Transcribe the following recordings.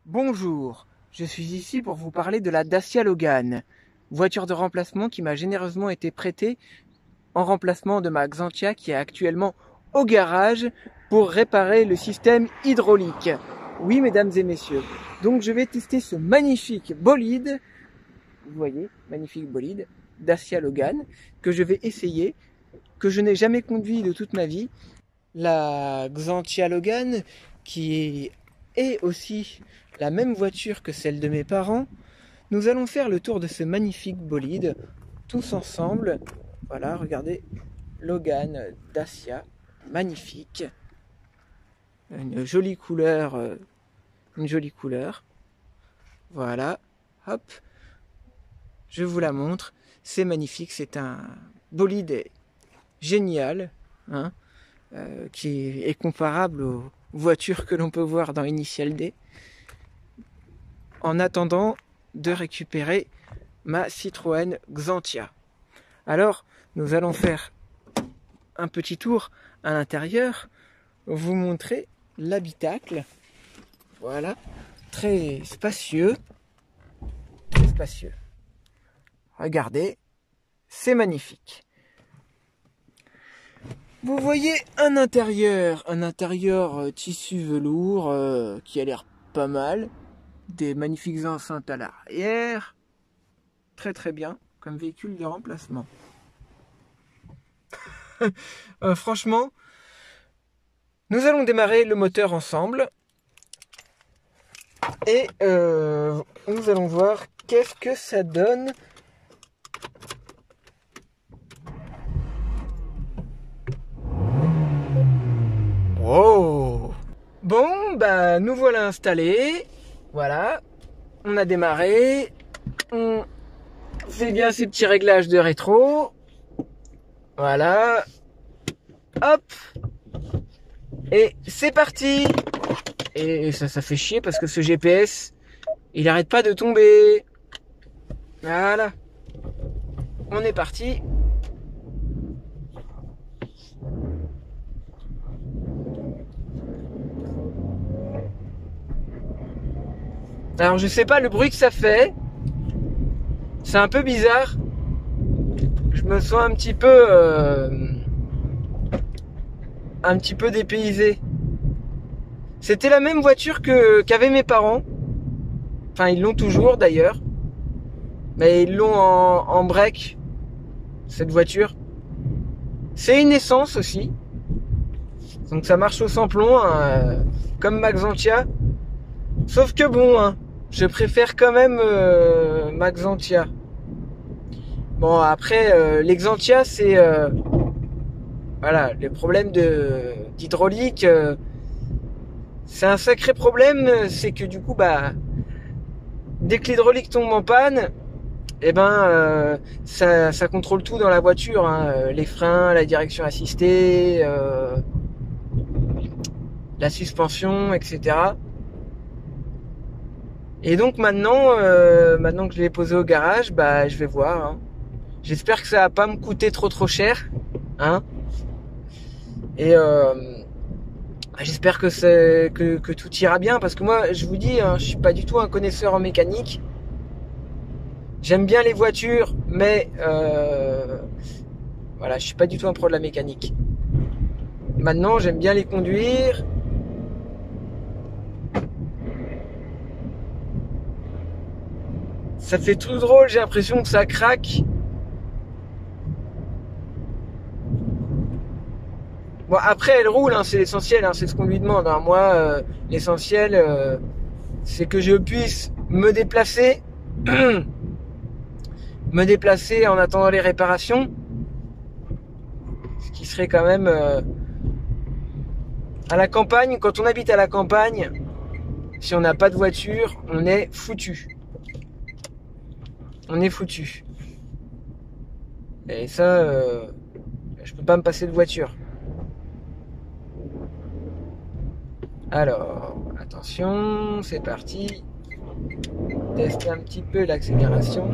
Bonjour, je suis ici pour vous parler de la Dacia Logan, voiture de remplacement qui m'a généreusement été prêtée en remplacement de ma Xantia qui est actuellement au garage pour réparer le système hydraulique. Oui, mesdames et messieurs, donc je vais tester ce magnifique bolide, vous voyez, magnifique bolide, Dacia Logan, que je vais essayer, que je n'ai jamais conduit de toute ma vie. La Xantia Logan, qui est aussi la même voiture que celle de mes parents. Nous allons faire le tour de ce magnifique bolide, tous ensemble. Voilà, regardez, Logan Dacia, magnifique. Une jolie couleur, Voilà, hop, je vous la montre. C'est magnifique, c'est un bolide génial, hein, qui est comparable aux voitures que l'on peut voir dans Initial D. En attendant de récupérer ma Citroën Xantia. Alors, nous allons faire un petit tour à l'intérieur, vous montrer l'habitacle. Voilà, très spacieux. Très spacieux. Regardez, c'est magnifique. Vous voyez un intérieur tissu velours qui a l'air pas mal. Des magnifiques enceintes à l'arrière. Très très bien comme véhicule de remplacement. Franchement, nous allons démarrer le moteur ensemble. Et nous allons voir qu'est-ce que ça donne. Oh! Bon, bah nous voilà installés. Voilà, on a démarré, on fait bien ces petits réglages de rétro, voilà, hop, et c'est parti. Et ça fait chier parce que ce GPS, il arrête pas de tomber. Voilà, on est parti. Alors je sais pas le bruit que ça fait, c'est un peu bizarre, je me sens un petit peu dépaysé. C'était la même voiture qu'avaient mes parents, enfin ils l'ont toujours d'ailleurs, mais ils l'ont en break, cette voiture. C'est une essence aussi, donc ça marche au sans-plomb, hein, comme ma Xantia, sauf que bon, hein, je préfère quand même ma Xantia. Bon, après, les Xantia, c'est... voilà, les problèmes d'hydraulique, c'est un sacré problème. C'est que du coup, bah, dès que l'hydraulique tombe en panne, eh ben, ça contrôle tout dans la voiture, hein, les freins, la direction assistée, la suspension, etc. Et donc maintenant que je l'ai posé au garage, bah je vais voir. Hein. J'espère que ça va pas me coûter trop cher, hein. Et j'espère que tout ira bien, parce que moi, je vous dis, hein, je suis pas du tout un connaisseur en mécanique. J'aime bien les voitures, mais voilà, je suis pas du tout un pro de la mécanique. Maintenant, j'aime bien les conduire. Ça fait tout drôle, j'ai l'impression que ça craque. Bon, après, elle roule, hein, c'est l'essentiel, hein, c'est ce qu'on lui demande. Hein. Moi, l'essentiel, c'est que je puisse me déplacer, en attendant les réparations. Ce qui serait quand même... à la campagne, quand on habite à la campagne, si on n'a pas de voiture, on est foutu. On est foutu. Et ça, je peux pas me passer de voiture. Alors, attention, c'est parti. Tester un petit peu l'accélération.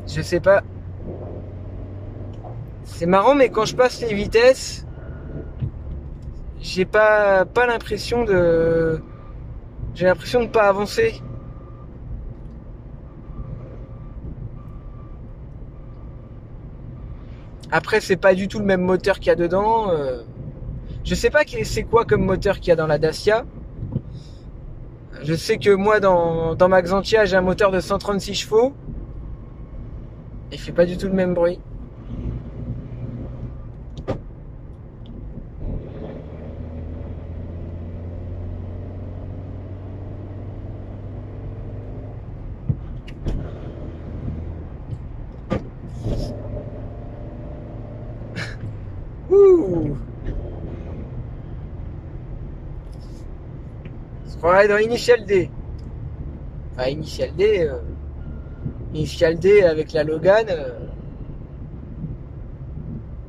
Je sais pas C'est marrant, mais quand je passe les vitesses, j'ai pas l'impression de... J'ai l'impression de pas avancer. Après, c'est pas du tout le même moteur qu'il y a dedans. Je sais pas c'est quoi comme moteur qu'il y a dans la Dacia. Je sais que moi, dans ma Xantia, j'ai un moteur de 136 chevaux. Il fait pas du tout le même bruit. Ouh. On va dans Initial D. Enfin, Initial D avec la Logan.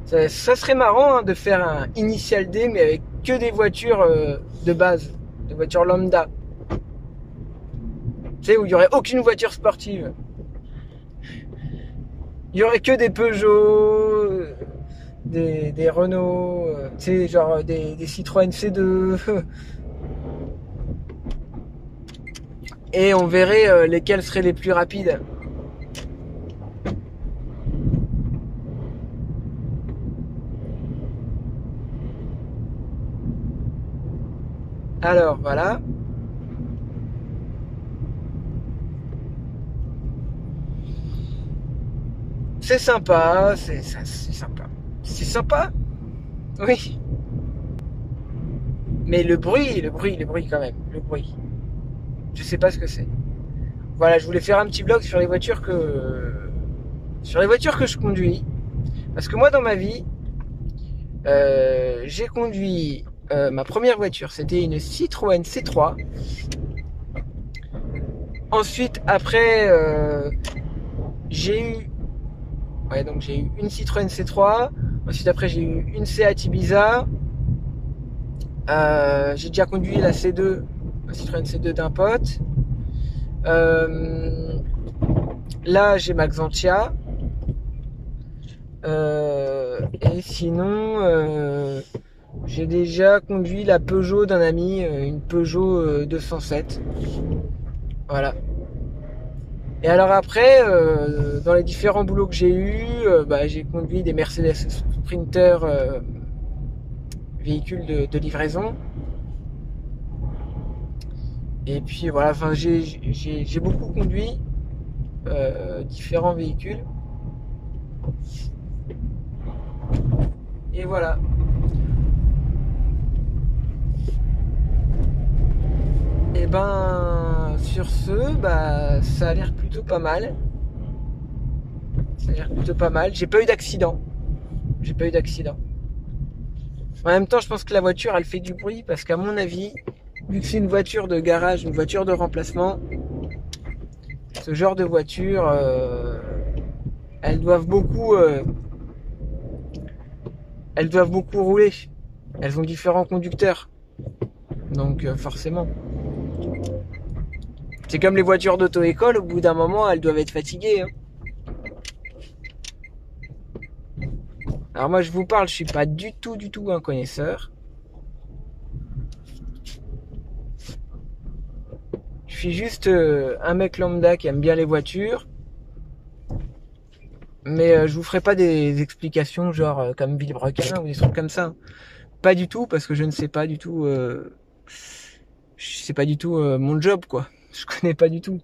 Ça serait marrant, hein, de faire un Initial D, mais avec que des voitures de base, des voitures lambda. Tu sais, où il n'y aurait aucune voiture sportive. Il y aurait que des Peugeot, des Renault, tu sais, genre des Citroën C2. Et on verrait lesquels seraient les plus rapides. Alors, voilà. C'est sympa, c'est sympa. C'est sympa. Oui. Mais le bruit quand même. Le bruit. Je sais pas ce que c'est. Voilà, je voulais faire un petit vlog sur les voitures que je conduis. Parce que moi, dans ma vie, j'ai conduit ma première voiture, c'était une Citroën C3. Ensuite, après, j'ai eu une Citroën C3. Ensuite, après, j'ai eu une Seat Ibiza. J'ai déjà conduit la C2, la Citroën C2 d'un pote. Là, j'ai ma Xantia. Et sinon, j'ai déjà conduit la Peugeot d'un ami, une Peugeot 207. Voilà. Et alors après, dans les différents boulots que j'ai eus, j'ai conduit des Mercedes Sprinter, véhicules de livraison. Et puis voilà, enfin j'ai beaucoup conduit différents véhicules. Et voilà. Et ben sur ce, ça a l'air plutôt pas mal. J'ai pas eu d'accident. En même temps, je pense que la voiture, elle fait du bruit parce qu'à mon avis, vu que c'est une voiture de garage, une voiture de remplacement, ce genre de voiture, elles doivent beaucoup rouler. Elles ont différents conducteurs. Donc forcément. C'est comme les voitures d'auto-école, au bout d'un moment, elles doivent être fatiguées. Hein. Alors moi, je vous parle, je suis pas du tout un connaisseur. Je suis juste un mec lambda qui aime bien les voitures. Mais je vous ferai pas des explications genre comme Villebrequin ou des trucs comme ça. Pas du tout, parce que je ne sais pas du tout... c'est pas du tout mon job, quoi. Je connais pas du tout.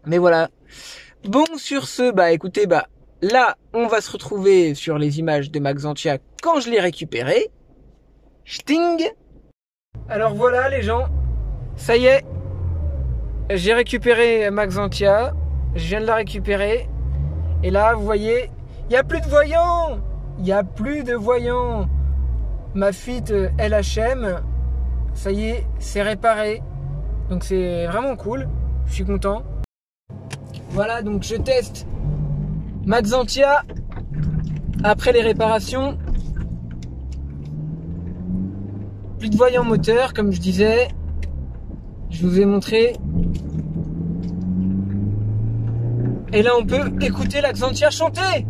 Mais voilà. Bon, sur ce, écoutez, là, on va se retrouver sur les images de ma Xantia quand je l'ai récupérée. Sting. Alors voilà, les gens. Ça y est. J'ai récupéré ma Xantia. Je viens de la récupérer. Et là, vous voyez, il n'y a plus de voyants. Ma fuite LHM, ça y est, c'est réparé. Donc c'est vraiment cool. Je suis content. Voilà, donc je teste ma Xantia après les réparations. Plus de voyants moteur, comme je disais. Je vous ai montré. Et là, on peut écouter la Xantia chanter.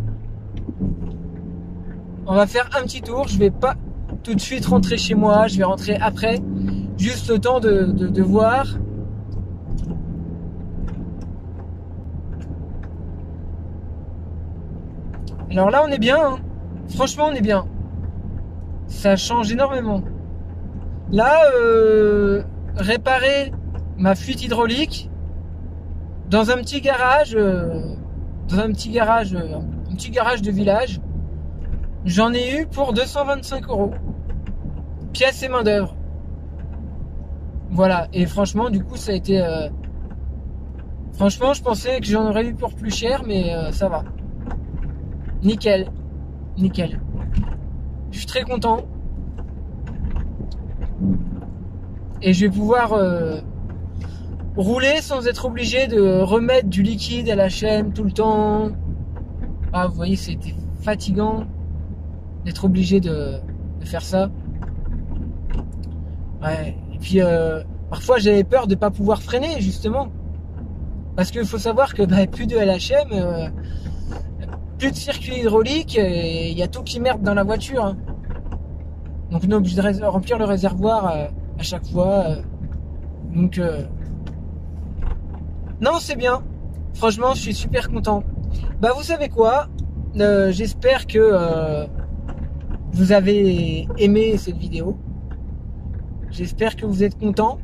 On va faire un petit tour. Je vais pas tout de suite rentrer chez moi. Je vais rentrer après. Juste le temps de voir. Alors là, on est bien. Hein. Franchement, on est bien. Ça change énormément. Là, réparer ma fuite hydraulique dans un petit garage, un petit garage de village. J'en ai eu pour 225 €. Pièce et main d'œuvre. Voilà. Et franchement, du coup, ça a été. Franchement, je pensais que j'en aurais eu pour plus cher, mais ça va. Nickel. Nickel. Je suis très content. Et je vais pouvoir rouler sans être obligé de remettre du liquide à la chaîne tout le temps. Ah, vous voyez, c'était fatigant d'être obligé de faire ça. Ouais. Et puis parfois j'avais peur de pas pouvoir freiner justement. Parce qu'il faut savoir que plus de LHM, plus de circuit hydraulique, et il y a tout qui merde dans la voiture. Hein. Donc on est obligé de remplir le réservoir à chaque fois. Donc non, c'est bien. Franchement, je suis super content. Bah vous savez quoi, j'espère que vous avez aimé cette vidéo. J'espère que vous êtes contents.